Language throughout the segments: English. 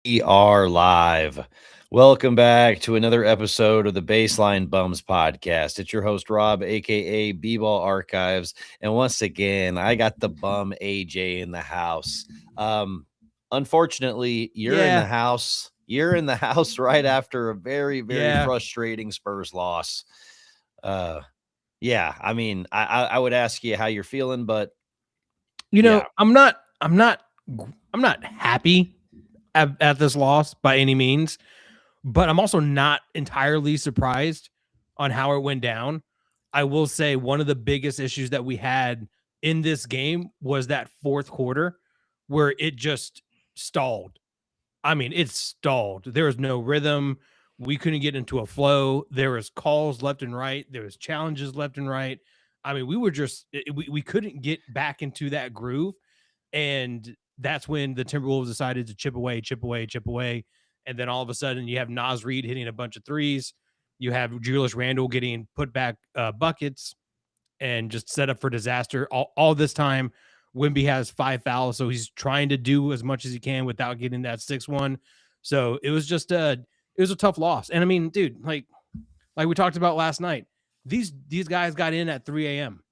We are live. Welcome back to another episode of the Baseline Bums podcast. It's your host, Rob, aka B Ball Archives. And once again, I got the bum AJ in the house. Um, Unfortunately, you're in the Yeah, house. You're in the house right after a very, very yeah. frustrating Spurs loss. Uh, yeah, I mean, I would ask you how you're feeling, but You know, yeah, I'm not happy at this loss by any means, but I'm also not entirely surprised on how it went down. I will say one of the biggest issues that we had in this game was that fourth quarter where it just stalled. I mean, it stalled. There was no rhythm. We couldn't get into a flow. There was calls left and right. There was challenges left and right. I mean, we were just we couldn't get back into that groove, and that's when the Timberwolves decided to chip away, chip away, chip away, and then all of a sudden you have Nas Reed hitting a bunch of threes. You have Julius Randle getting put back buckets and just set up for disaster. All this time, Wimby has 5 fouls, so he's trying to do as much as he can without getting that 6-1. So it was a tough loss. And I mean, dude, like we talked about last night, these guys got in at 3 a.m.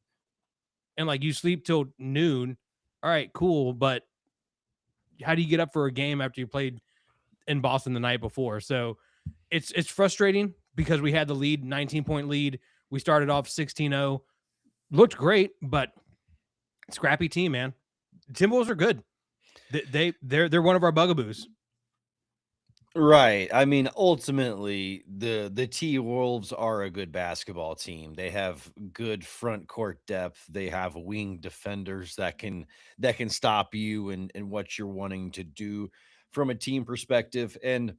and like you sleep till noon. All right, cool, but how do you get up for a game after you played in Boston the night before? So it's frustrating because we had the lead, 19-point lead. We started off 16-0. Looked great, but scrappy team, man. Timberwolves are good. They're one of our bugaboos. right. I mean, ultimately, the T Wolves are a good basketball team. They have good front court depth. They have wing defenders that can stop you and what you're wanting to do from a team perspective. And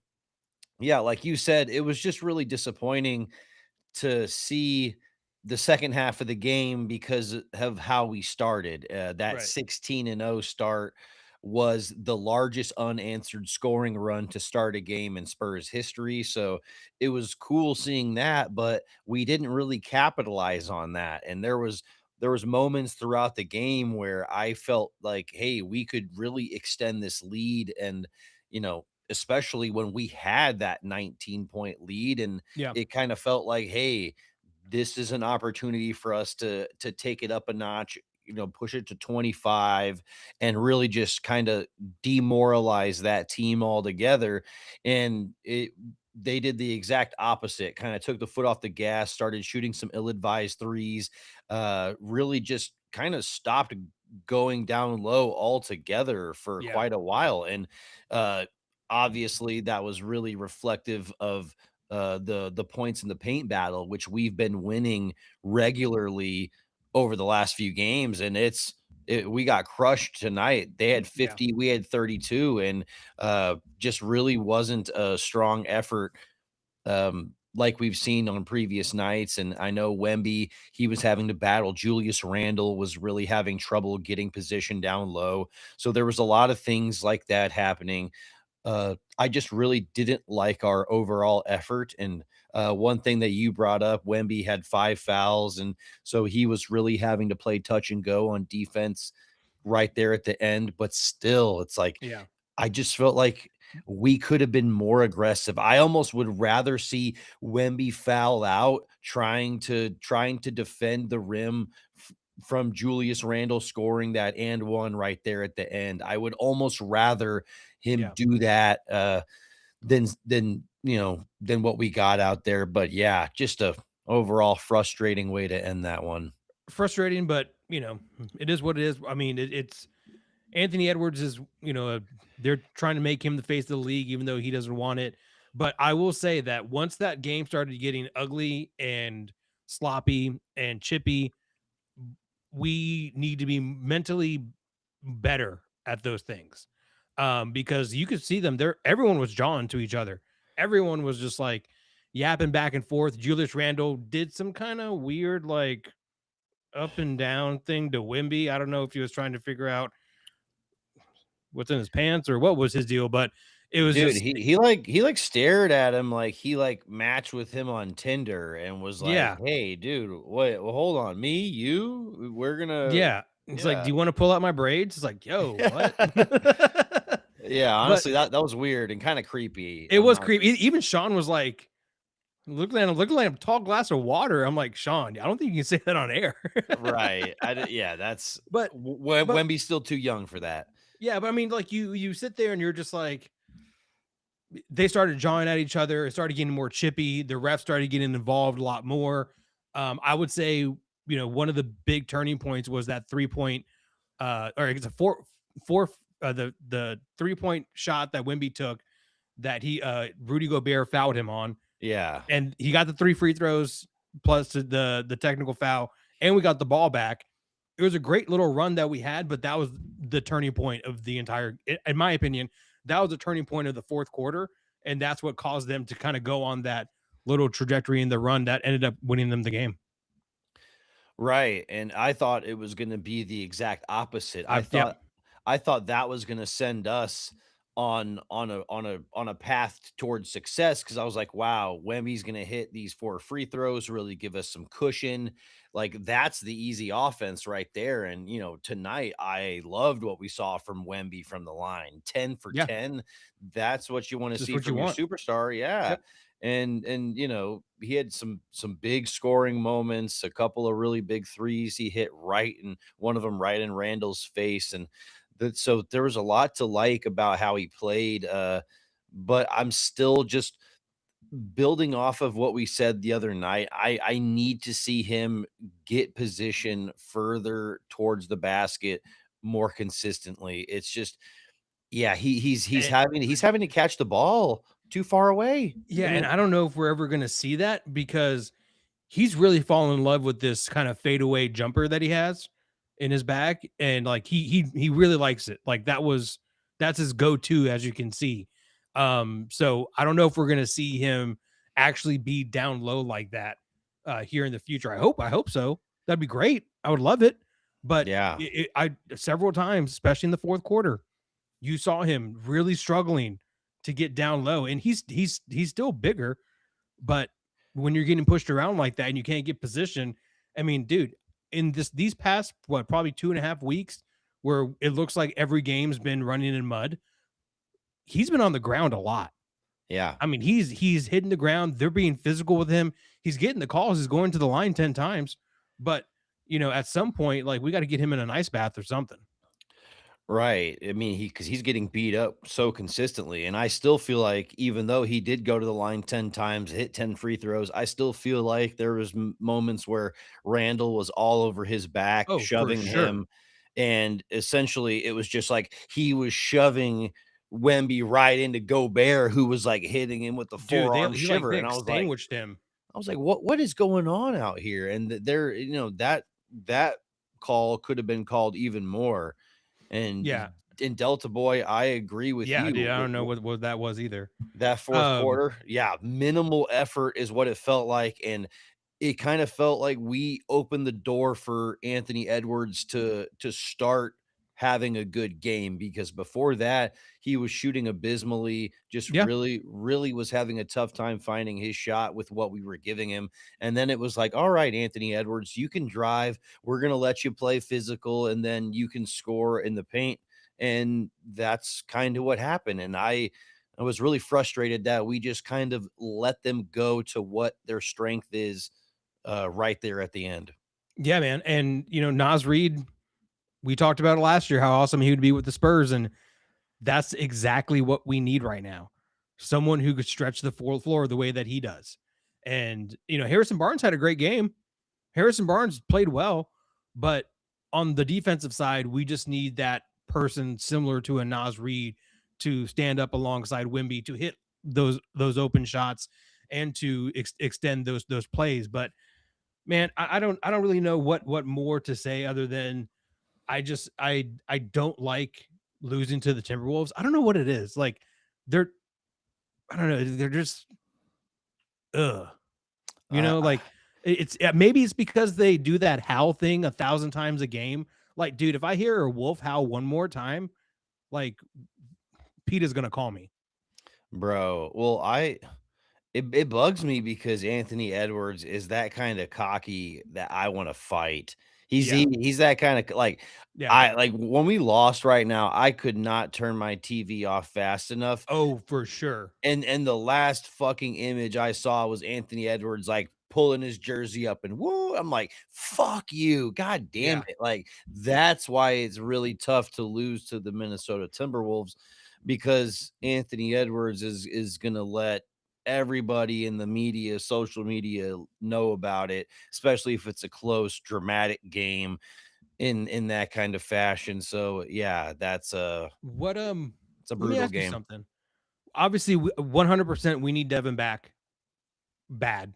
yeah, like you said, it was just really disappointing to see the second half of the game because of how we started. That Right. 16-0 start was the largest unanswered scoring run to start a game in Spurs history. So it was cool seeing that, but we didn't really capitalize on that. And there was moments throughout the game where I felt like, hey, we could really extend this lead and especially when we had that 19-point lead and Yeah. it kind of felt like, hey, this is an opportunity for us to take it up a notch, push it to 25 and really just kind of demoralize that team altogether. And they did the exact opposite, kind of took the foot off the gas, started shooting some ill-advised threes, really just kind of stopped going down low altogether for Yeah. quite a while. And uh obviously that was really reflective of the points in the paint battle, which we've been winning regularly over the last few games, and we got crushed tonight. They had Yeah. 50, we had 32, and just really wasn't a strong effort like we've seen on previous nights. And I know Wemby, he was having to battle. Julius Randle was really having trouble getting position down low. So there was a lot of things like that happening. I just really didn't like our overall effort. And one thing that you brought up, Wemby had 5 fouls, and so he was really having to play touch and go on defense right there at the end. But still, it's like Yeah. I just felt like we could have been more aggressive. I almost would rather see Wemby foul out trying to defend the rim from Julius Randle scoring that and one right there at the end. I would almost rather him Yeah. do that than what we got out there. But yeah, just a overall frustrating way to end that one. Frustrating, but it is what it is. I mean, it's Anthony Edwards is, they're trying to make him the face of the league, even though he doesn't want it. But I will say that once that game started getting ugly and sloppy and chippy, we need to be mentally better at those things. Because you could see them there. Everyone was jawing to each other. Everyone was just like yapping back and forth. Julius Randle did some kind of weird, like up and down thing to Wimby. I don't know if he was trying to figure out what's in his pants or what was his deal, but it was Dude, just, he stared at him like he matched with him on Tinder and was like, yeah, "Hey, dude, wait, well, hold on, me, you, we're gonna, yeah. It's like, do yeah, you want to pull out my braids? It's like, yo, what? Yeah, But honestly, that was weird and kinda creepy. it I'm was not creepy. Even Sean was like, looking at a tall glass of water. I'm like, Sean, I don't think you can say that on air. right. Yeah, that's but but Wemby's still too young for that. yeah, but I mean, like you sit there and you're just like, they started jawing at each other. It started getting more chippy. The refs started getting involved a lot more. I would say, one of the big turning points was that 3 point, or it's a four, the 3 point shot that Wimby took that Rudy Gobert fouled him on, Yeah. and he got the 3 free throws plus the technical foul, and we got the ball back. It was a great little run that we had, but that was the turning point of the entire, in my opinion, that was the turning point of the fourth quarter, and that's what caused them to kind of go on that little trajectory in the run that ended up winning them the game. Right, and I thought it was gonna be the exact opposite. Yep, I thought that was gonna send us on a path towards success because I was like, "Wow, Wemby's gonna hit these 4 free throws, really give us some cushion." Like, that's the easy offense right there, and, tonight, I loved what we saw from Wemby from the line. 10 for yeah, 10, that's what you wanna it's just see what you from your want. superstar, yeah. Yep. And he had some big scoring moments, a couple of really big threes he hit right, and one of them right in Randall's face, and that so there was a lot to like about how he played, but I'm still just building off of what we said the other night. I need to see him get position further towards the basket more consistently. It's just, yeah, And, he's having to catch the ball too far away. yeah, And and it I don't know if we're ever going to see that because he's really fallen in love with this kind of fadeaway jumper that he has in his bag, and like he really likes it. Like that's his go-to, as you can see. So I don't know if we're gonna see him actually be down low like that here in the future. I hope so. That'd be great. I would love it. But yeah. I several times, especially in the fourth quarter, you saw him really struggling to get down low, and he's still bigger, but when you're getting pushed around like that and you can't get position, I mean, dude, in these past probably 2.5 weeks, where it looks like every game's been running in mud, he's been on the ground a lot. Yeah. I mean, he's hitting the ground. They're being physical with him. He's getting the calls. He's going to the line 10 times. But at some point, like we got to get him in an ice bath or something. Right. I mean, because he's getting beat up so consistently, and I still feel like even though he did go to the line 10 times, hit 10 free throws, I still feel like there was moments where Randall was all over his back, Oh, for shoving sure, him, and essentially, it was just like he was shoving Wemby right into Gobert, who was, like, hitting him with the dude. forearm They shiver, and extinguished him. I was like, "What is going on out here?" And that call could have been called even more. And Yeah, in Delta Boy, I agree with yeah, dude. you. I don't know what that was either. That 4th Um, quarter, yeah, minimal effort is what it felt like, and it kind of felt like we opened the door for Anthony Edwards to start having a good game because before that, he was shooting abysmally, just yeah. really, really was having a tough time finding his shot with what we were giving him. And then it was like, all right, Anthony Edwards, you can drive. We're going to let you play physical and then you can score in the paint. And that's kind of what happened. And I was really frustrated that we just kind of let them go to what their strength is right there at the end. Yeah, man. And Nas Reed, we talked about it last year, how awesome he would be with the Spurs, and that's exactly what we need right now. Someone who could stretch the floor the way that he does. And Harrison Barnes had a great game. Harrison Barnes played well, but on the defensive side, we just need that person similar to a Nas Reed to stand up alongside Wimby to hit those open shots and to extend those plays. But man, I don't really know what more to say other than I don't like losing to the Timberwolves. I don't know what it is. Like they're I don't know, they're just ugh. I, I Like it's maybe it's because they do that howl thing 1,000 times a game. Like, dude, if I hear a wolf howl one more time, like PETA's gonna call me. bro, well, it bugs me because Anthony Edwards is that kind of cocky that I want to fight. Yeah. He's that kind of like Yeah. I like when we lost right now, I could not turn my TV off fast enough. Oh, for sure. And the last fucking image I saw was Anthony Edwards, like, pulling his jersey up and, "Woo," I'm like, "Fuck you, god damn Yeah. it." Like, that's why it's really tough to lose to the Minnesota Timberwolves because Anthony Edwards is gonna let everybody in the media, social media know about it, especially if it's a close, dramatic game in that kind of fashion. So, yeah, What it's a let me brutal ask you game. something. Obviously, 100% we need Devin back bad.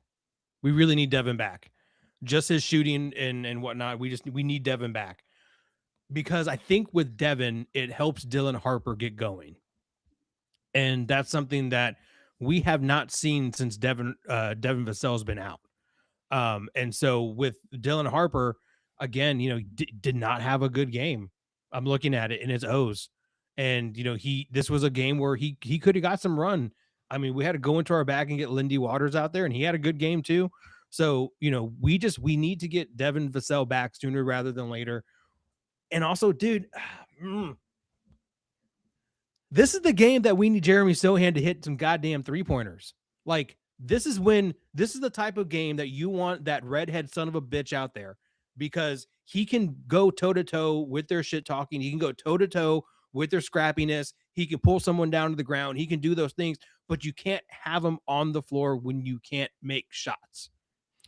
We really need Devin back. Just his shooting and whatnot. We need Devin back because I think with Devin, it helps Dylan Harper get going, and that's something that we have not seen since Devin Vassell's been out. And so with Dylan Harper, again, did not have a good game. I'm looking at it in his O's, and this was a game where he could have got some run. I mean, we had to go into our bag and get Lindy Waters out there, and he had a good game too. So we need to get Devin Vassell back sooner rather than later. And also, dude, this is the game that we need Jeremy Sohan to hit some goddamn three pointers. Like this is the type of game that you want that redhead son of a bitch out there because he can go toe to toe with their shit talking. He can go toe to toe with their scrappiness. He can pull someone down to the ground. He can do those things, but you can't have him on the floor when you can't make shots.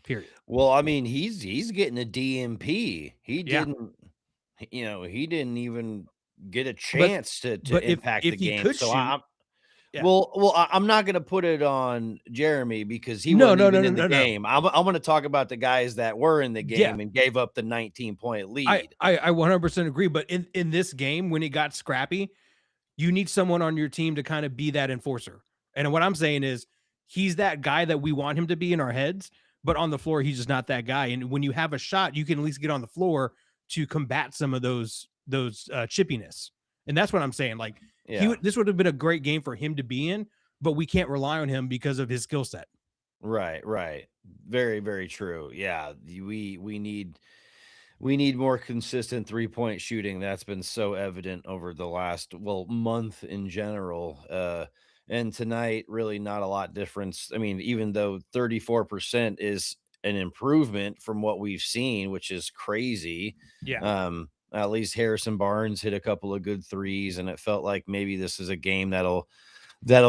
Period. Well, I mean, he's getting a DMP. Yeah. He didn't even get a But chance to but impact the if he game. could So shoot, yeah. I'm not gonna put it on Jeremy because he No, wasn't no, no, even no, in the no, no. game. I'm gonna talk about the guys that were in the Yeah. game and gave up the 19-point I lead. I I 100% agree, but in this game when it got scrappy, you need someone on your team to kind of be that enforcer. And what I'm saying is he's that guy that we want him to be in our heads, but on the floor he's just not that guy. And when you have a shot, you can at least get on the floor to combat some of those chippiness. And that's what I'm saying. Like Yeah. this would have been a great game for him to be in, but we can't rely on him because of his skill set. Right, right. Very, very true. Yeah, we need more consistent three-point shooting. That's been so evident over the last, well, month in general. And tonight, really not a lot difference. I mean, even though 34% is an improvement from what we've seen, which is crazy. Yeah. At least Harrison Barnes hit a couple of good threes, and it felt like maybe this is a game that'll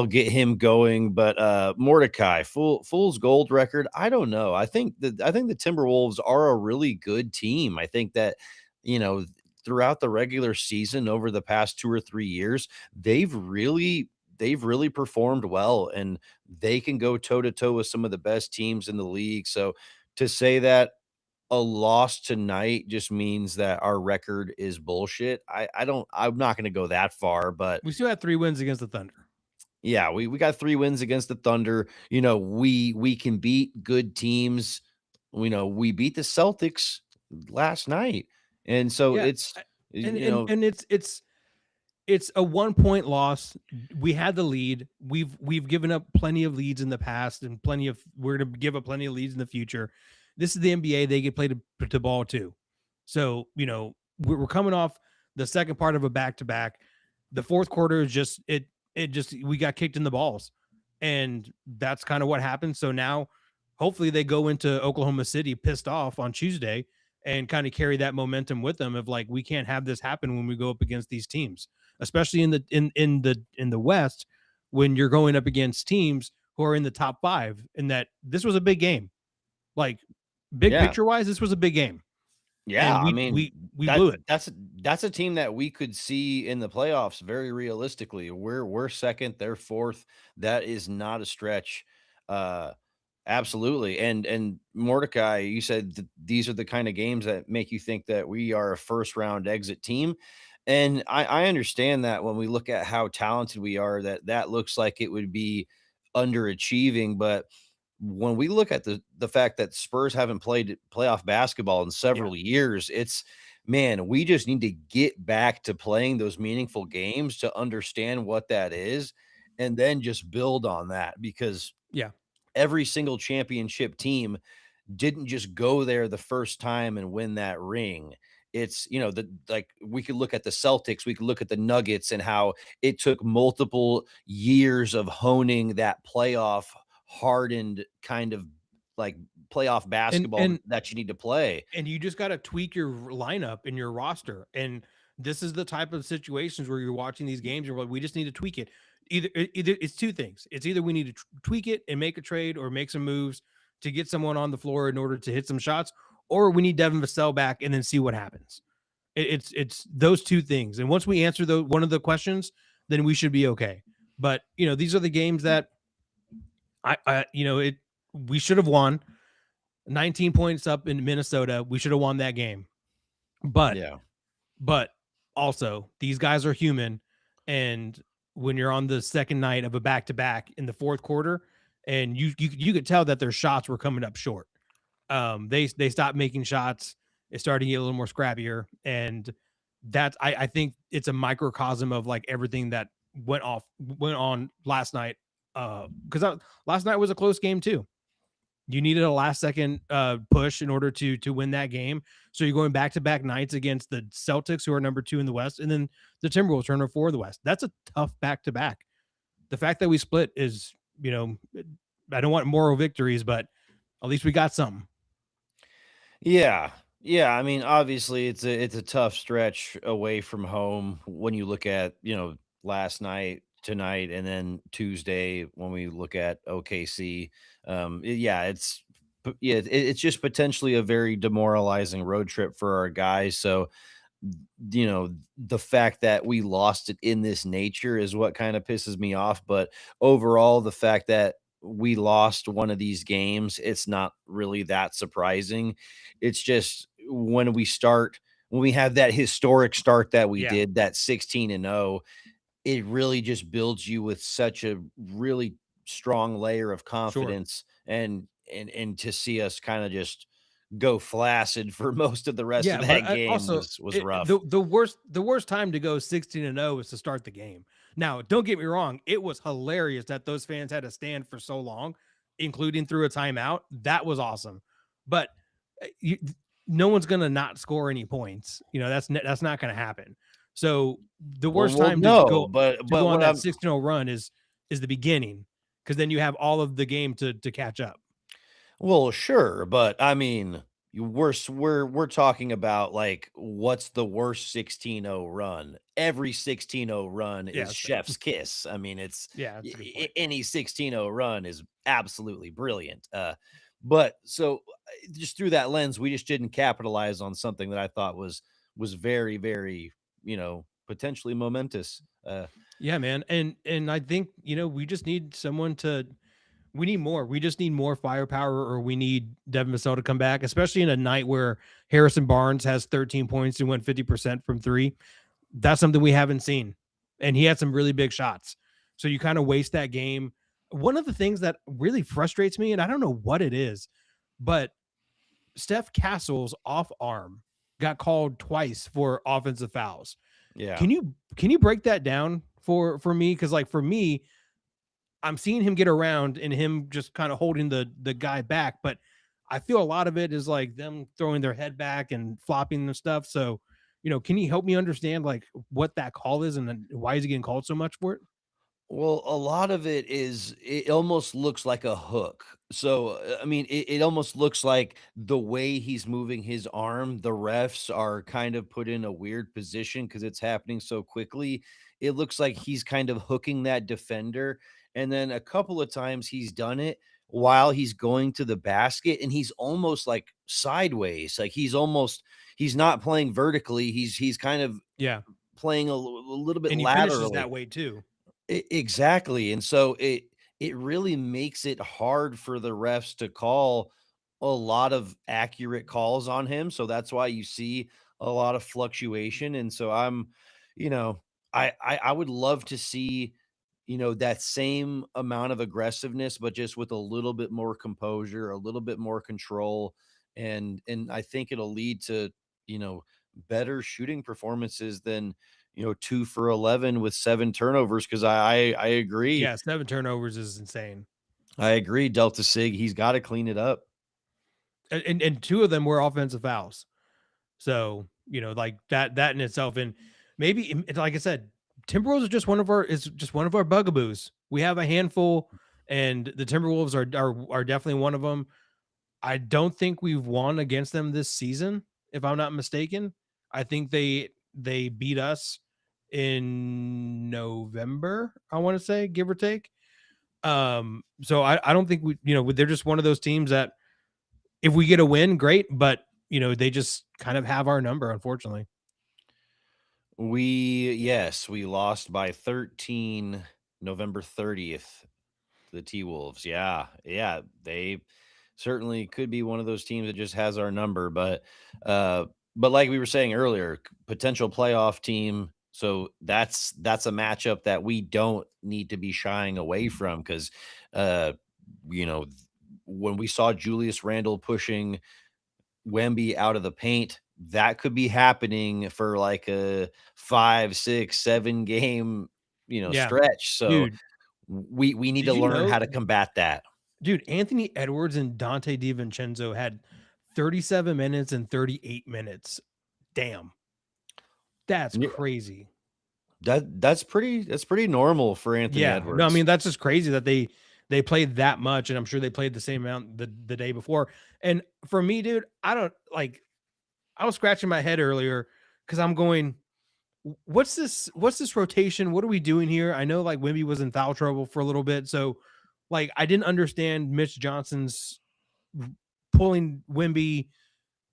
get him going. But Mordecai, fool's gold record. I don't know. I think the Timberwolves are a really good team. I think that, you know, throughout the regular season over the past 2 or 3 years, they've really performed well and they can go toe to toe with some of the best teams in the league. So to say that a loss tonight just means that our record is bullshit. I'm not going to go that far, but We still had 3 wins against the Thunder. yeah, we got 3 wins against the Thunder. We can beat good teams. We beat the Celtics last night. And so Yeah. it's And you and know, and it's a 1 point loss. We had the lead. We've given up plenty of leads in the past, and we're going to give up plenty of leads in the future. This is the NBA; they get played to ball too. So we're coming off the second part of a back to back. The fourth quarter is just it. It just we got kicked in the balls, and that's kind of what happened. So now, hopefully, they go into Oklahoma City pissed off on Tuesday and kind of carry that momentum with them of like we can't have this happen when we go up against these teams, especially in the West when you're going up against teams who are in the top 5. And that this was a big game, like big yeah. picture wise, this was a big game, Yeah, and I we mean, we we that blew it. that's a team that we could see in the playoffs very realistically. We're second, they're fourth. That is not a stretch. Uh Absolutely. And Mordecai, you said these are the kind of games that make you think that we are a first round exit team. And I understand that when we look at how talented we are, that looks like it would be underachieving. But when we look at the fact that Spurs haven't played playoff basketball in Yeah, several years, it's man, we just need to get back to playing those meaningful games to understand what that is and then just build on that because yeah, every single championship team didn't just go there the first time and win that ring. It's, like we could look at the Celtics, we could look at the Nuggets and how it took multiple years of honing that playoff hardened kind of like playoff And basketball and that you need to play. and you just got to tweak your lineup and your roster. And this is the type of situations where you're watching these games. You're like, we just need to tweak it. Either it's two things. It's either we need to tweak it and make a trade or make some moves to get someone on the floor in order to hit some shots, or we need Devin Vassell back and then see what happens. It's those two things. And once we answer one of the questions, then we should be okay. But these are the games that we should have won. 19 points up in Minnesota. We should have won that game. But Yeah. but also these guys are human, and when you're on the second night of a back-to-back in the fourth quarter, and you could tell that their shots were coming up short. They stopped making shots. It started to get a little more scrappier, and that's I think it's a microcosm of like everything that went on last night. Because last night was a close game too. You needed a last second push in order to win that game. So you're going back to back nights against the Celtics, who are number 2 in the West, and then the Timberwolves, who are number 4 in the West. That's a tough back to back. The fact that we split is, I don't want moral victories, but at least we got something. Yeah. Yeah, I mean, obviously it's a tough stretch away from home when you look at, last night, tonight, and then Tuesday when we look at OKC. Yeah, it's just potentially a very demoralizing road trip for our guys. So, the fact that we lost it in this nature is what kind of pisses me off. But overall, the fact that we lost one of these games, it's not really that surprising. It's just when we have that historic start that we Yeah, did, that 16-0, it really just builds you with such a really strong layer of sure. confidence, and to see us kind of just go flaccid for most of the rest of Yeah, but that game also was rough. the worst time to go 16-0 is to start the game. Now, don't get me wrong, it was hilarious that those fans had to stand for so long, including through a timeout. That was awesome. But you, no one's going to not score any points. That's not going to happen. So the Well, worst well, time to no, go but on what that I'm 16-0 run is the beginning, because then you have all of the game to catch up. well, sure, but I mean, we're talking about like what's the worst 16-0 run? Every 16-0 run Yeah, is that's fair. chef's kiss. I mean, it's Yeah, that's a good point. any 16-0 run is absolutely brilliant. But so just through that lens, we just didn't capitalize on something that I thought was very, very, potentially momentous. Yeah, man. And I think, we just need someone to we need more. We just need more firepower, or we need Devin Vassell to come back, especially in a night where Harrison Barnes has 13 points and went 50% from 3. That's something we haven't seen. And he had some really big shots. So you kind of waste that game. One of the things that really frustrates me, and I don't know what it is, but Steph Castle's off arm got called twice for offensive fouls. Yeah. Can you break that down for me? Because like for me, I'm seeing him get around and him just kind of holding the guy back, but I feel a lot of it is like them throwing their head back and flopping and stuff. So, can you help me understand like what that call is and then why is he getting called so much for it? Well, a lot of it almost looks like a hook. So, I mean, it almost looks like the way he's moving his arm, the refs are kind of put in a weird position because it's happening so quickly. It looks like he's kind of hooking that defender. And then a couple of times he's done it while he's going to the basket, and he's almost like sideways. Like he's not playing vertically. He's kind of Yeah. playing a little bit And he finishes laterally. that way too. Exactly, and so it really makes it hard for the refs to call a lot of accurate calls on him, so that's why you see a lot of fluctuation, and so you know, I would love to see, that same amount of aggressiveness, but just with a little bit more composure, a little bit more control, and I think it'll lead to, you know, better shooting performances than 2 for 11 with 7 turnovers. Because I agree. Yeah, 7 turnovers is insane. I agree, Delta Sig, he's gotta clean it up. and two of them were offensive fouls. So, like that in itself, and maybe like I said, Timberwolves is just one of our bugaboos. We have a handful, and the Timberwolves are definitely one of them. I don't think we've won against them this season, if I'm not mistaken. I think they beat us in November, I want to say, give or take. So I don't think they're just one of those teams that if we get a win, great, but they just kind of have our number, unfortunately. Yes, we lost by 13 November 30th to the T-Wolves. Yeah. Yeah, they certainly could be one of those teams that just has our number, but like we were saying earlier, potential playoff team. So that's a matchup that we don't need to be shying away from because uh you know when we saw Julius Randle pushing Wemby out of the paint, that could be happening for like a 5, 6, 7 game, Yeah, stretch. So dude. we need Did to you learn know, how to combat that. dude? Anthony Edwards and Dante DiVincenzo had 37 minutes and 38 minutes. Damn, that's Yeah, crazy. that's pretty normal for Anthony Yeah, no, I Edwards. mean that's just crazy that they played that much, and I'm sure they played the same amount the day before. And for me, dude, I don't like. I was scratching my head earlier because I'm going, what's this? What's this rotation? What are we doing here? I know like Wimby was in foul trouble for a little bit, so like I didn't understand Mitch Johnson's pulling Wimby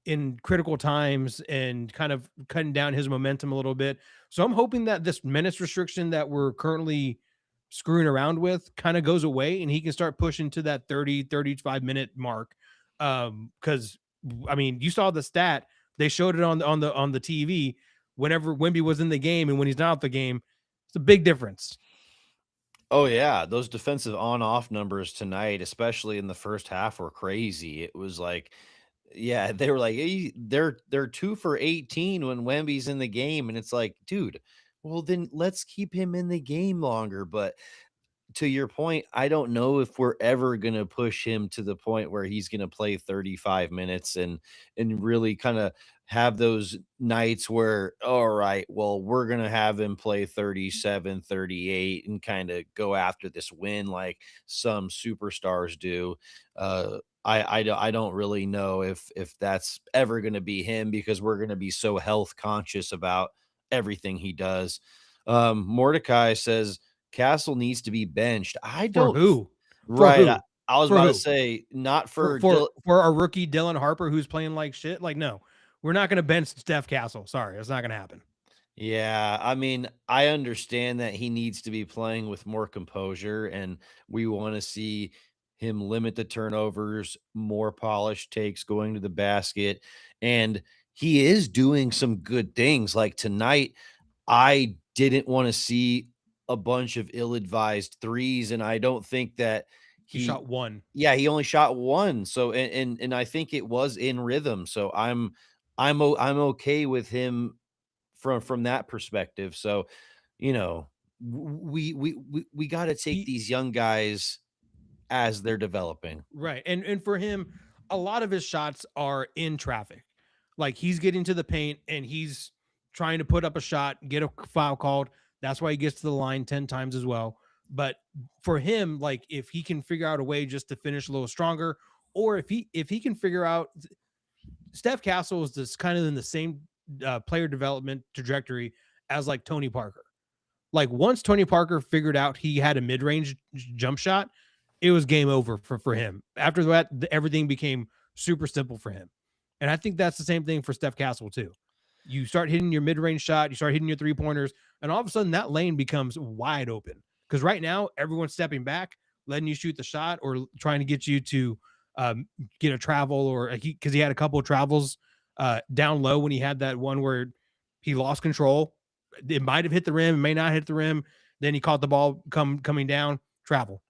in critical times and kind of cutting down his momentum a little bit. So I'm hoping that this minutes restriction that we're currently screwing around with kind of goes away and he can start pushing to that 30-35 minute mark. Cuz I mean, you saw the stat, they showed it on the TV whenever Wimby was in the game and when he's not out the game. It's a big difference. Oh yeah, those defensive on-off numbers tonight, especially in the first half, were crazy. It was like, yeah, they were like, "Hey, they're 2 for 18 when Wemby's in the game," and it's like, dude, well then let's keep him in the game longer. But to your point, I don't know if we're ever gonna push him to the point where he's gonna play 35 minutes and really kinda have those nights where, all right, well, we're gonna have him play 37, 38, and kinda go after this win like some superstars do. I don't really know if that's ever gonna be him because we're gonna be so health conscious about everything he does. Mordecai says Castle needs to be benched. I For don't th who? For Right, I who? I was For about to who? say, not for for for Dil for our rookie Dylan Harper who's playing like shit. Like, no, we're not going to bench Steph Castle. Sorry, it's not going to happen. Yeah, I mean, I understand that he needs to be playing with more composure, and we wanna see him limit the turnovers, more polished takes going to the basket, and he is doing some good things, like, tonight, I didn't wanna see a bunch of ill-advised threes, and I don't think that He he shot one. yeah, he only shot 1, so and I think it was in rhythm, so I'm okay with him from that perspective. So, you know, we got to take He these young guys as they're developing. Right. And for him, a lot of his shots are in traffic. Like he's getting to the paint and he's trying to put up a shot, get a foul called. That's why he gets to the line 10 times as well. But for him, like if he can figure out a way just to finish a little stronger, or if he can figure out Steph Castle is this kind of in the same player development trajectory as like Tony Parker. Like once Tony Parker figured out he had a mid-range jump shot, it was game over for him. After that, everything became super simple for him. And I think that's the same thing for Steph Castle too. You start hitting your mid-range shot, you start hitting your three-pointers, and all of a sudden that lane becomes wide open. Because right now, everyone's stepping back, letting you shoot the shot, or trying to get you to get a travel, or because he had a couple of travels down low when he had that one where he lost control. It might have hit the rim, it may not hit the rim. Then he caught the ball coming down, travel.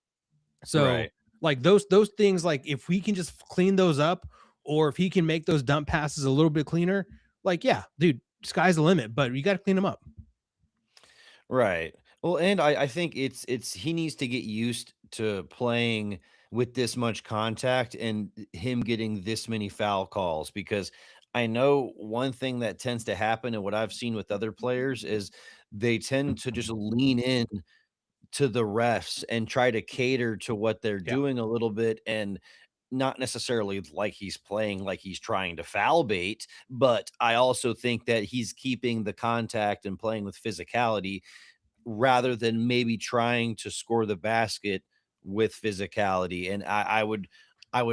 So Right. like those things, like if we can just clean those up, or if he can make those dump passes a little bit cleaner, like yeah, dude, sky's the limit. But you got to clean them up. Right. Well, and I think it's he needs to get used to playing with this much contact and him getting this many foul calls, because I know one thing that tends to happen and what I've seen with other players is they tend to just lean in to the refs and try to cater to what they're Yeah. doing a little bit, and not necessarily like he's playing like he's trying to foul bait, but I also think that he's keeping the contact and playing with physicality rather than maybe trying to score the basket with physicality. And I would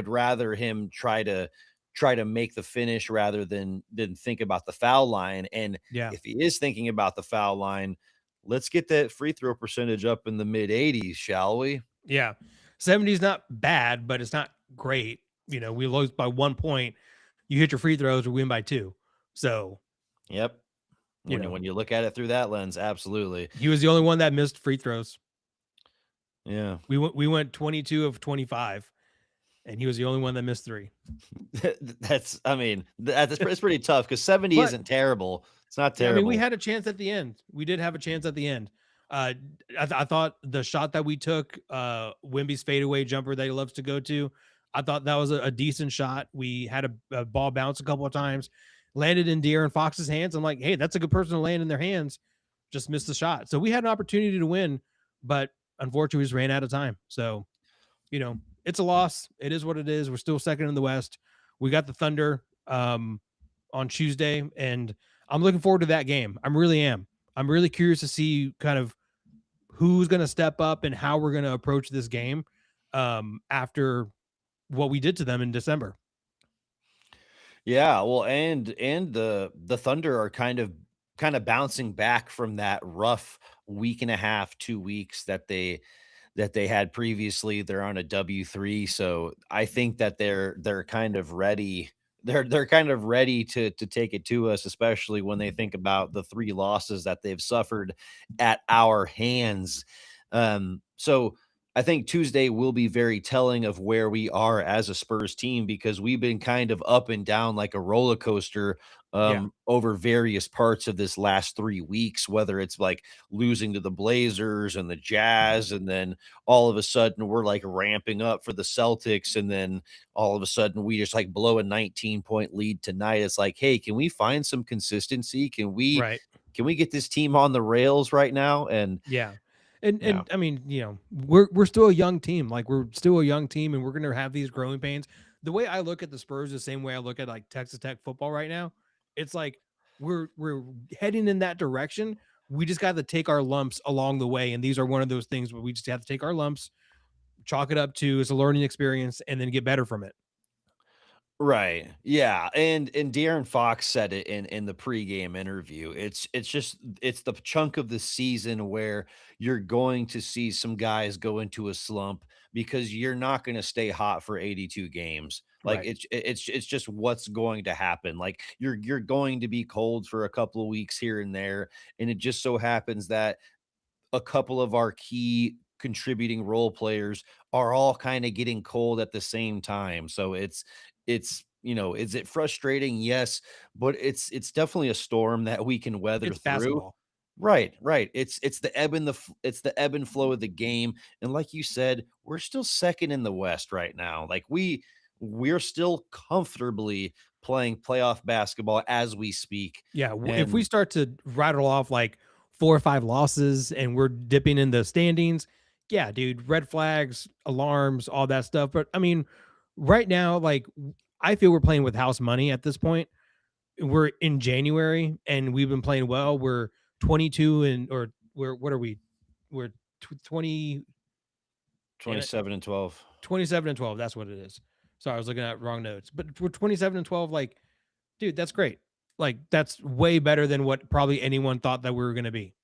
rather him try to make the finish rather than think about the foul line. And Yeah. if he is thinking about the foul line, let's get that free throw percentage up in the mid 80s, shall we? Yeah. 70 is not bad, but it's not great. We lose by 1 point. You hit your free throws or win by two. So, Yep. you When you know, when you look at it through that lens, absolutely. he was the only one that missed free throws. Yeah. We went 22 of 25, and he was the only one that missed three. That's I mean, that's it's pretty tough because 70 But isn't terrible. It's not yeah, I mean, we terrible. had a chance at the end. We did have a chance at the end. Uh, I thought the shot that we took, Wimby's fadeaway jumper that he loves to go to, I thought that was a decent shot. We had a ball bounce a couple of times, landed in De'Aaron Fox's hands. I'm like, hey, that's a good person to land in their hands. Just missed the shot. So we had an opportunity to win, but unfortunately, we just ran out of time. So, it's a loss. It is what it is. We're still second in the West. We got the Thunder on Tuesday, and I'm looking forward to that game. I really am. I'm really curious to see kind of who's going to step up and how we're going to approach this game after what we did to them in December. Yeah, well, and the Thunder are kind of bouncing back from that rough week and a half, 2 weeks that they had previously. They're on a W3, so I think that they're kind of ready. They're kind of ready to take it to us, especially when they think about the 3 losses that they've suffered at our hands. So I think Tuesday will be very telling of where we are as a Spurs team, because we've been kind of up and down like a roller coaster Yeah, over various parts of this last 3 weeks, whether it's like losing to the Blazers and the Jazz, and then all of a sudden we're like ramping up for the Celtics, and then all of a sudden we just like blow a 19-point lead tonight. It's like, hey, can we find some consistency? right. Can we get this team on the rails right now? And Yeah. And yeah. and I mean, we're still a young team. Like we're still a young team and we're going to have these growing pains. The way I look at the Spurs the same way I look at like Texas Tech football right now. It's like we're heading in that direction. We just got to take our lumps along the way, and these are one of those things where we just have to take our lumps, chalk it up to as a learning experience, and then get better from it. Right. Yeah. And De'Aaron Fox said it in the pregame interview. It's the chunk of the season where you're going to see some guys go into a slump because you're not going to stay hot for 82 games. Like Right. it's just what's going to happen. Like you're going to be cold for a couple of weeks here and there. And it just so happens that a couple of our key contributing role players are all kind of getting cold at the same time. So is it frustrating? Yes, but it's definitely a storm that we can weather It's through. basketball. Right, right. It's the ebb and flow of the game. And like you said, we're still second in the West right now. Like we're still comfortably playing playoff basketball as we speak. Yeah, if we And start to rattle off like 4 or 5 losses and we're dipping in the standings, yeah, dude, red flags, alarms, all that stuff. But I mean, right now, like I feel we're playing with house money at this point. We're in January and we've been playing well. We're 22 and or we're what are we? We're 20 damn it, 27 and 12. 27 and 12. That's what it is. Sorry, I was looking at wrong notes. But we're 27 and 12 like dude, that's great. Like that's way better than what probably anyone thought that we were going to be.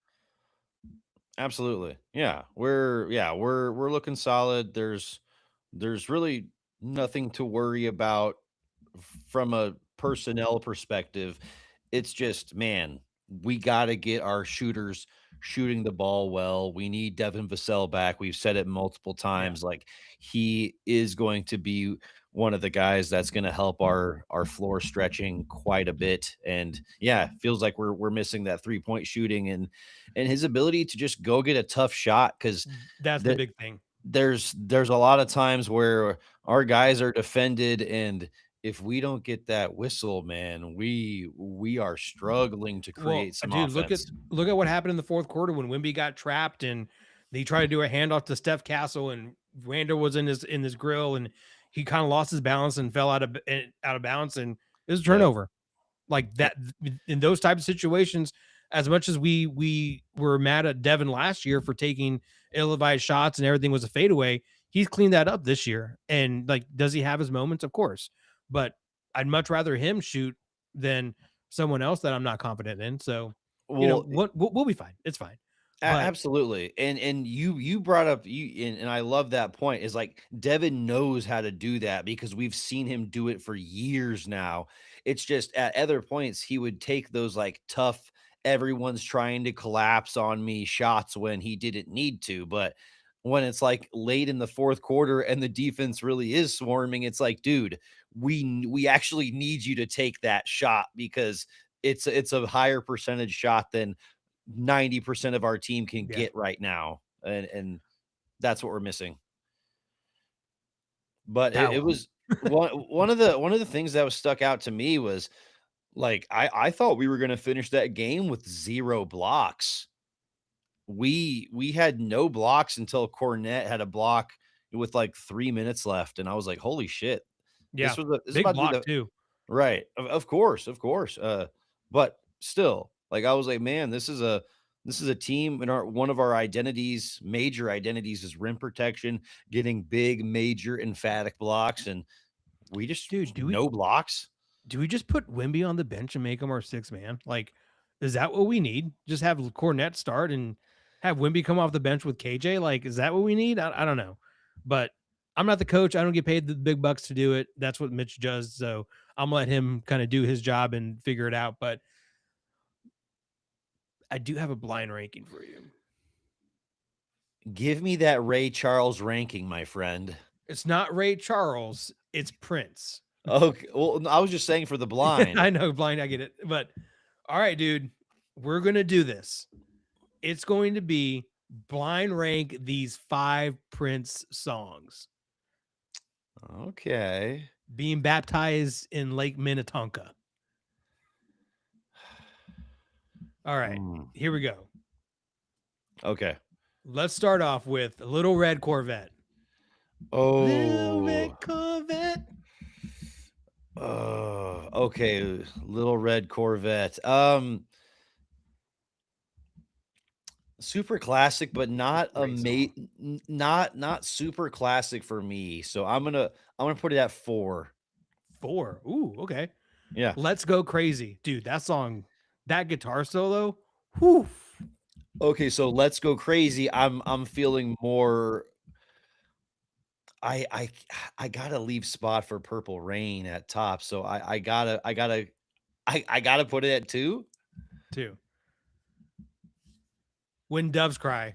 Absolutely. Yeah, we're looking solid. There's really nothing to worry about from a personnel perspective. It's just, man, we got to get our shooters shooting the ball well. We need Devin Vassell back. We've said it multiple Yeah. times. Like he is going to be one of the guys that's going to help our floor stretching quite a bit. And yeah, feels like we're missing that 3-point shooting and his ability to just go get a tough shot, because That's the that big thing. there's a lot of times where our guys are defended, and if we don't get that whistle, man, we are struggling to Well, create some dude, offense. look at what happened in the fourth quarter when Wimby got trapped and they tried to do a handoff to Steph Castle and Randall was in his grill and he kind of lost his balance and fell out of bounds and it was a Yep. turnover. Like that in those types of situations, as much as we were mad at Devin last year for taking ill-advised shots and everything was a fadeaway, he's cleaned that up this year. And like, does he have his moments? Of course, but I'd much rather him shoot than someone else that I'm not confident in. So, you know Well, what, we'll be fine. It's fine. But Absolutely, and you brought up and I love that point. Is like Devin knows how to do that because we've seen him do it for years now. It's just at other points he would take those like tough, everyone's trying to collapse on me shots when he didn't need to. But when it's like late in the fourth quarter and the defense really is swarming, it's like, dude, we actually need you to take that shot because it's a higher percentage shot than 90% of our team can yeah, get right now, and that's what we're missing. But it power. was one of the things that was stuck out to me was, like, I thought we were gonna finish that game with 0 blocks. We had no blocks until Cornette had a block with, like, 3 minutes left, and I was like, "Holy shit. Yeah, This is big about to be block the." too. Right. Of course, of course. But still, like I was like, man, this is a team and our one of our identities, major identities is rim protection, getting big, major, emphatic blocks, and we just Dude, no blocks. do we just put Wimby on the bench and make him our sixth man? Like, is that what we need? Just have Cornette start and have Wimby come off the bench with KJ? Like, is that what we need? I don't know. But I'm not the coach. I don't get paid the big bucks to do it. That's what Mitch does. So I'm gonna let him kind of do his job and figure it out. But I do have a blind ranking for you. Give me that Ray Charles ranking, my friend. It's not Ray Charles, it's Prince. Okay. Well, I was just saying for the blind. I know, blind, I get it. But all right, dude, we're gonna do this. It's going to be blind rank these 5 Prince songs. Okay. Being baptized in Lake Minnetonka. All right, Hmm. here we go. Okay. Let's start off with Little Red Corvette. Little Oh. Red Corvette. Okay. Little red Corvette. Super classic, but not Great song. not super classic for me. So I'm gonna put it at 4. 4. Ooh, okay. Yeah. Let's Go Crazy. Dude, that song, that guitar solo. Whew. Okay, so let's go crazy. I'm feeling more. I I I gotta leave spot for Purple Rain at top. So I gotta put it at 2. 2. When Doves Cry.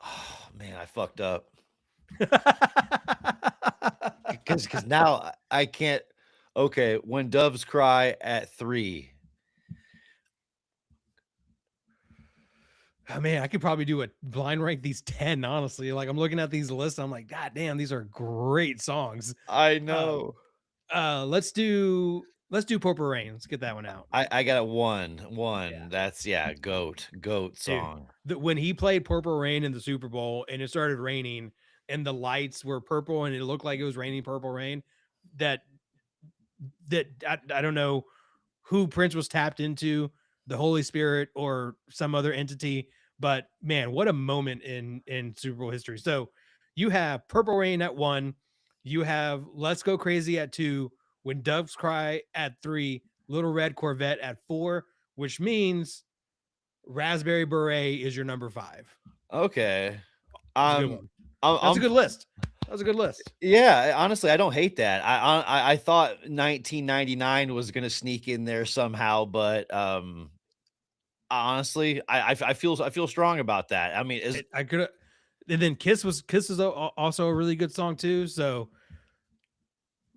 Oh man, I fucked up. Because now I can't. Okay, when doves cry at 3. Oh man, I could probably do a blind rank these 10, honestly. Like I'm looking at these lists, I'm like, God damn, these are great songs. I Um, know. let's do Purple Rain. Let's get that one out. I got a 1, Yeah. 1. That's yeah, goat Dude, song. when he played Purple Rain in the Super Bowl and it started raining and the lights were purple and it looked like it was raining purple rain, that I don't know who Prince was tapped into, the Holy Spirit or some other entity, but man, what a moment in Super Bowl history. So you have Purple Rain at 1, you have Let's Go Crazy at 2, When Doves Cry at 3, Little Red Corvette at 4, which means Raspberry Beret is your number 5. Okay. That's a good Um, one. That's a I'm good list. That was a good list. yeah, honestly, I don't hate that. I thought 1999 was gonna sneak in there somehow, but, honestly, I feel strong about that. I mean, is I could have, and then Kiss was also a really good song too. So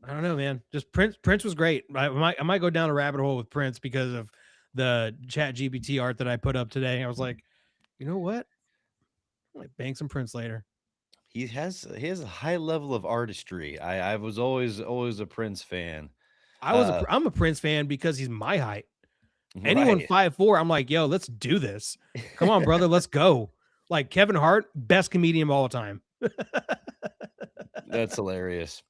I don't know, man. Just Prince was great. I might go down a rabbit hole with Prince because of the Chat GPT art that I put up today. I was like, you know what? I might bang some Prince later. he has a high level of artistry. I was always a Prince fan. Uh, I'm a Prince fan because he's my height. Anyone right. 5'4", I'm like, yo, let's do this. Come on, brother, let's go. Like Kevin Hart, best comedian of all time. That's hilarious.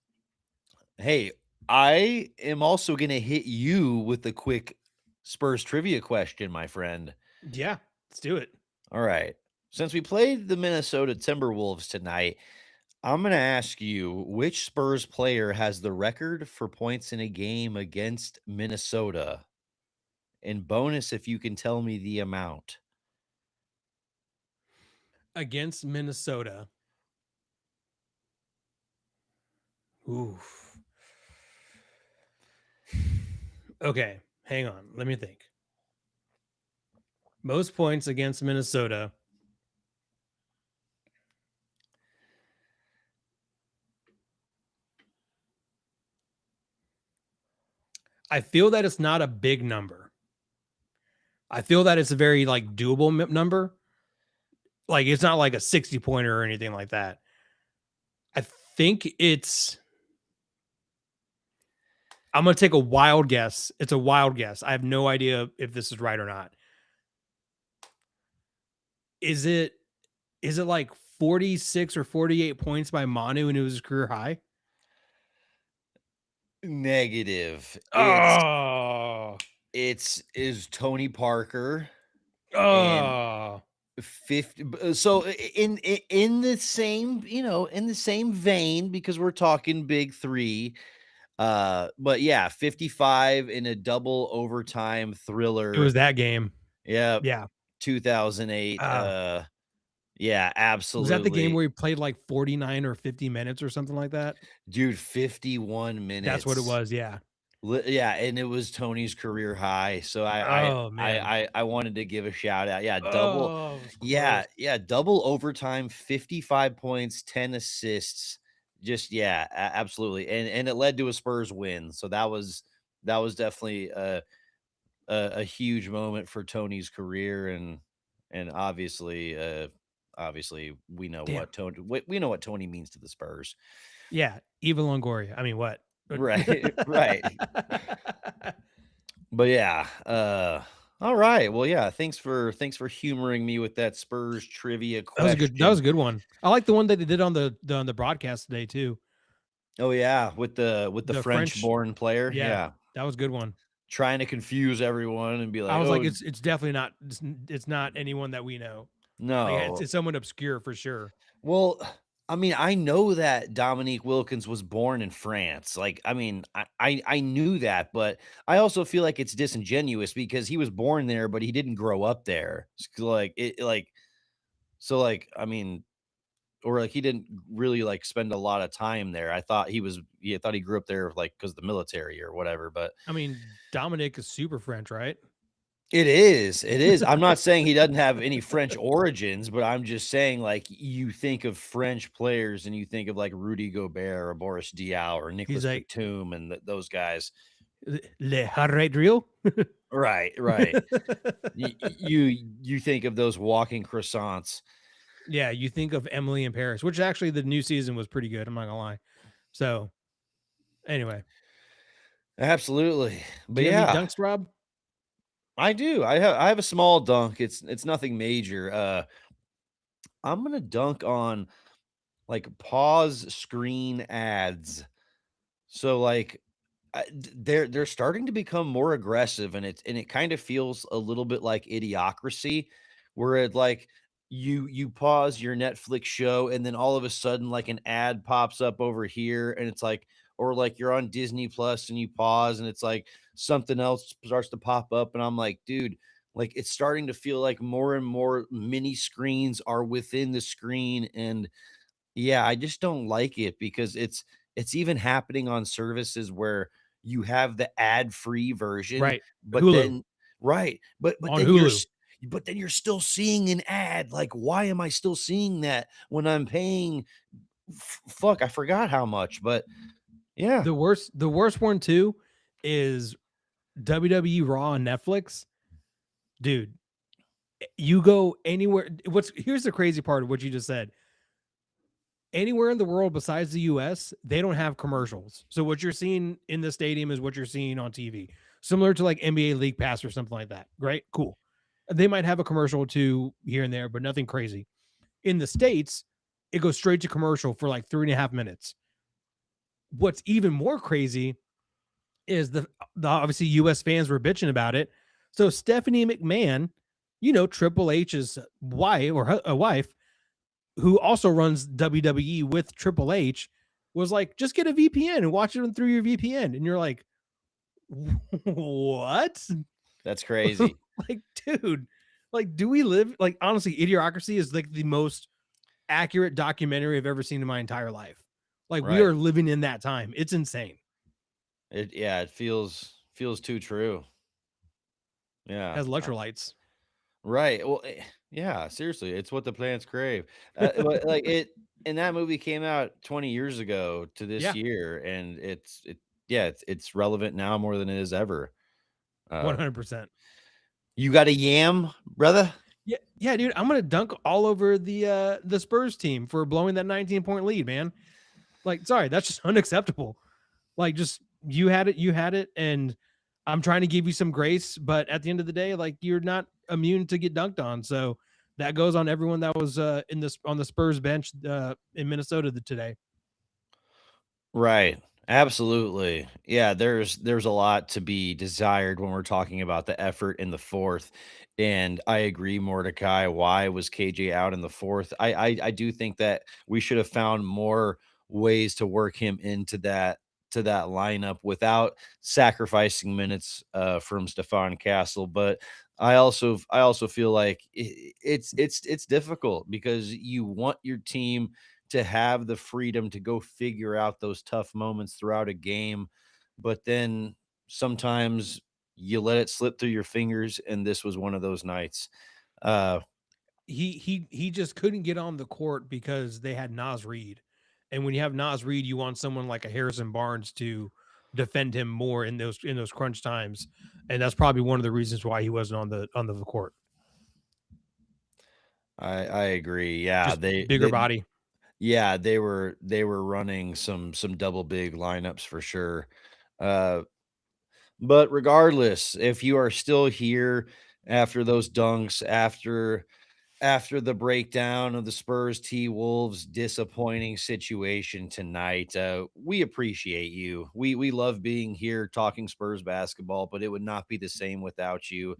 Hey, I am also gonna hit you with a quick Spurs trivia question, my friend. Yeah, let's do it. All right. Since we played the Minnesota Timberwolves tonight, I'm going to ask you which Spurs player has the record for points in a game against Minnesota? And bonus if you can tell me the amount. Against Minnesota. Oof. Okay, hang on. Let me think. Most points against Minnesota. I feel that it's not a big number. I feel that it's a very like doable number. Like it's not like a 60 pointer or anything like that. I think it's I'm going to take a wild guess. It's a wild guess. I have no idea if this is right or not. Is it like 46 or 48 points by Manu and it was his career high? Negative. It's Oh. it's is Tony Parker and Oh. 50 so in the same, in the same vein because we're talking big 3. But yeah, 55 in a double overtime It was thriller. that game. Yeah, Yeah. 2008. Yeah, Was that the game absolutely. where he played like 49 or 50 minutes or something like that? Dude, 51 That's what it minutes. was. Yeah. Yeah, and it was Tony's career high. So Oh man. I wanted to give a shout out. Yeah, double. Oh, it was Yeah, close. yeah, double overtime, 55 points, 10 assists. Just yeah, absolutely. And it led to a Spurs win. So that was definitely a huge moment for Tony's career and obviously we know Damn. what we know what Tony means to the Spurs. Yeah. Eva Longoria. I mean, what? Right, right. But yeah, all right. Well, yeah, thanks for humoring me with that Spurs trivia That was question. a good one. I like the one that they did on the broadcast today too. Oh yeah, with the The French. French-born player. Yeah, Yeah. that was a good one. Trying to confuse everyone and be I like, was like, "Oh, it's definitely not. It's not anyone that we know. Like no." it's someone obscure for sure. Well, I mean, I know that Dominique Wilkins was born in France. Like, I mean, I knew that, but I also feel like it's disingenuous because he was born there, but he didn't grow up there. Like it, like I mean, or like he didn't really like spend a lot of time there. I thought he grew up there like because the military or whatever. But I mean, Dominic is super French, right? it is. It is. I'm not saying he doesn't have any French origins, but I'm just saying, like, you think of French players and you think of like Rudy Gobert or Boris Diaw or He's Nicholas like Batum and those guys. le heart real. Right, right. You think of those walking croissants. Yeah, you think of Emily in Paris, which actually the new season was pretty good. I'm not gonna lie. So anyway, Absolutely. do But you have any yeah, dunks, Rob? I do. I have a small dunk. It's nothing major. I'm gonna dunk on like pause screen ads. So like they're starting to become more aggressive and it kind of feels a little bit like idiocracy where it like you pause your Netflix show and then all of a sudden like an ad pops up over here and it's like or like you're on Disney Plus and you pause and it's like something else starts to pop up and I'm like dude like it's starting to feel like more and more mini screens are within the screen and yeah, I just don't like it because it's even happening on services where you have the ad-free version, Right. but Hulu. then right, but On then you're Hulu. s but then you're still seeing an ad, like, why am I still seeing that when I'm paying fuck, I forgot how much, but yeah. The worst one too is WWE Raw on Netflix. Dude, you go anywhere. Here's the crazy part of what you just said. Anywhere in the world besides the US, they don't have commercials. So what you're seeing in the stadium is what you're seeing on TV. Similar to like NBA League Pass or something like that. Great, cool. They might have a commercial or two here and there, but nothing crazy. In the States, it goes straight to commercial for like 3.5 minutes. What's even more crazy is the obviously US fans were bitching about it. So Stephanie McMahon, Triple H's wife or a wife who also runs WWE with Triple H, was like, just get a VPN and watch it through your VPN. And you're like, what? That's crazy. Like, dude, like, do we live like honestly, Idiocracy is like the most accurate documentary I've ever seen in my entire life. Like, we Right. are living in that time. It's insane. It feels too true. It Yeah. has electrolytes. Right. Well, yeah, seriously, it's what the plants crave. Like it, and that movie came out 20 years ago to this Yeah, year, and yeah, it's relevant now more than it is ever. Uh, 100%. you got a yam, brother? Yeah, yeah, dude. I'm gonna dunk all over the Spurs team for blowing that 19-point lead, man. Like, sorry, that's just unacceptable. Like, just you had it, and I'm trying to give you some grace, but at the end of the day, like, you're not immune to get dunked on. So that goes on everyone that was in this on the Spurs bench in Minnesota today. Right. Absolutely. Yeah, there's a lot to be desired when we're talking about the effort in the fourth. And I agree, Mordecai. Why was KJ out in the fourth? I do think that we should have found more ways to work him into that lineup without sacrificing minutes from Stefan Castle. But I also feel like it's difficult because you want your team to have the freedom to go figure out those tough moments throughout a game. But then sometimes you let it slip through your fingers, and this was one of those nights. Uh, He just couldn't get on the court because they had Nas Reed, and when you have Nas Reed, you want someone like a Harrison Barnes to defend him more in those crunch times, and that's probably one of the reasons why he wasn't on the court. I agree. Yeah, Just bigger body. yeah, they were running some double big lineups for sure. Uh, but regardless, if you are still here after those dunks, after the breakdown of the Spurs T Wolves disappointing situation tonight, we appreciate you. We love being here talking Spurs basketball, but it would not be the same without you.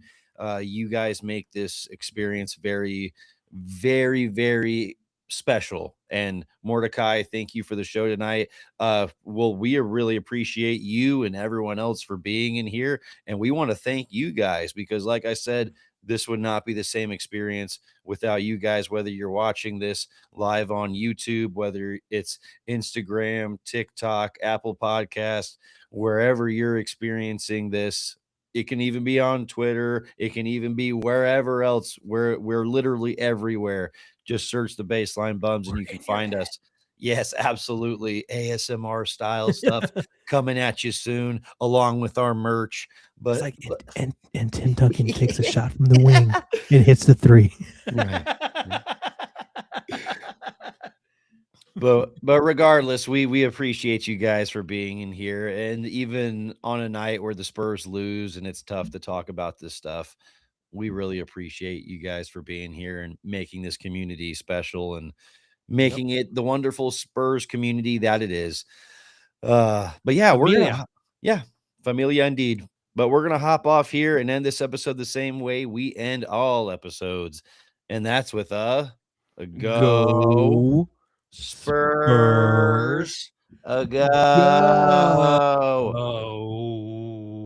You guys make this experience very, very, very special. And Mordecai, thank you for the show tonight. Well, we really appreciate you and everyone else for being in here, and we want to thank you guys because, like I said, this would not be the same experience without you guys, whether you're watching this live on YouTube, whether it's Instagram, TikTok, Apple Podcast, wherever you're experiencing this. It can even be on Twitter. It can even be wherever else. We're literally everywhere. Just search the Baseline Bums and We're you can in your find head. us. Yes, absolutely. ASMR style stuff coming at you soon, along with our merch. It's But, like but and Tim Duncan takes a shot from the wing and hits the three. right. But regardless, we appreciate you guys for being in here, and even on a night where the Spurs lose and it's tough to talk about this stuff, we really appreciate you guys for being here and making this community special and Yep. making it the wonderful Spurs community that it is. But yeah, Familia. yeah, familia indeed. But we're gonna hop off here and end this episode the same way we end all episodes, and that's with a go Go Spurs. Spurs, a Go. go.